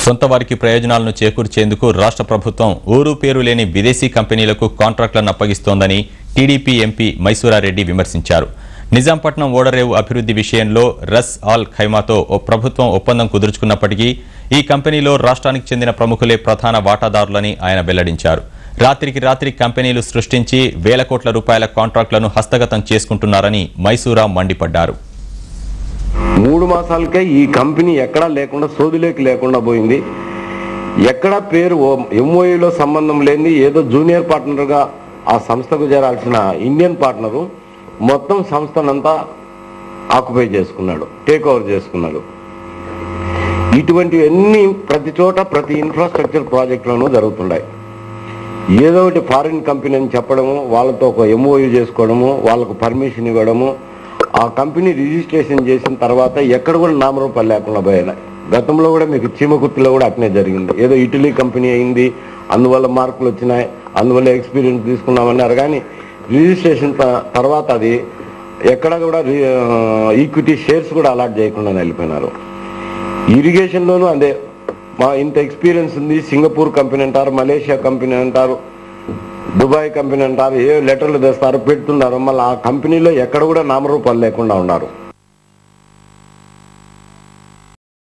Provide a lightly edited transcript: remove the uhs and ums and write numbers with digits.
సొంత వారికి ప్రయోజనాలను చేకూర్చేందుకు రాష్ట్ర ప్రభుత్వం ఊరు పేరు లేని విదేశీ కంపెనీలకు కాంట్రాక్టులను అప్పగిస్తోందని టీడీపీ ఎంపీ మైసూరారెడ్డి విమర్శించారు. నిజాంపట్నం ఓడరేవు అభివృద్ధి విషయంలో రస్ ఆల్ ఖైమాతో ప్రభుత్వం ఒప్పందం కుదుర్చుకున్నప్పటికీ ఈ కంపెనీలో రాష్ట్రానికి చెందిన ప్రముఖులే ప్రధాన వాటాదారులని ఆయన వెల్లడించారు. రాత్రికి రాత్రి కంపెనీలు సృష్టించి వేల కోట్ల రూపాయల కాంట్రాక్టులను హస్తగతం చేసుకుంటున్నారని మైసూరా మండిపడ్డారు. 3 మాసాలకే ఈ కంపెనీ ఎక్కడా లేకుండా సోదులేకి లేకుండా పోయింది. ఎక్కడా పేరు ఎంఓయూలో సంబంధం లేని ఏదో జూనియర్ పార్ట్నర్గా ఆ సంస్థకు చేరాల్సిన ఇండియన్ పార్ట్నరు మొత్తం సంస్థనంతా ఆక్యుపై చేసుకున్నాడు, టేక్ ఓవర్ చేసుకున్నాడు. ఇటువంటివన్నీ ప్రతి చోట ప్రతి ఇన్ఫ్రాస్ట్రక్చర్ ప్రాజెక్టులోనూ జరుగుతున్నాయి. ఏదో ఒకటి ఫారిన్ కంపెనీ అని చెప్పడము, వాళ్ళతో ఒక ఎంఓయూ చేసుకోవడము, వాళ్ళకు పర్మిషన్ ఇవ్వడము, ఆ కంపెనీ రిజిస్ట్రేషన్ చేసిన తర్వాత ఎక్కడ కూడా నామరూపాలు లేకుండా పోయినాయి. గతంలో కూడా మీకు చీమకుర్తిలో కూడా అట్నే జరిగింది. ఏదో ఇటలీ కంపెనీ అయింది, అందువల్ల మార్కులు వచ్చినాయి, అందువల్ల ఎక్స్పీరియన్స్ తీసుకున్నామన్నారు. కానీ రిజిస్ట్రేషన్ తర్వాత అది ఎక్కడ కూడా ఈక్విటీ షేర్స్ కూడా అలాట్ చేయకుండా వెళ్ళిపోయినారు. ఇరిగేషన్లోనూ అదే, మా ఇంత ఎక్స్పీరియన్స్ ఉంది, సింగపూర్ కంపెనీ అంటారు, మలేషియా కంపెనీ అంటారు, దుబాయ్ కంపెనీ అంటారు, ఏ లెటర్లు తెస్తారు, పెడుతున్నారు. మళ్ళీ ఆ కంపెనీలో ఎక్కడ కూడా నామరూపాలు లేకుండా ఉన్నారు.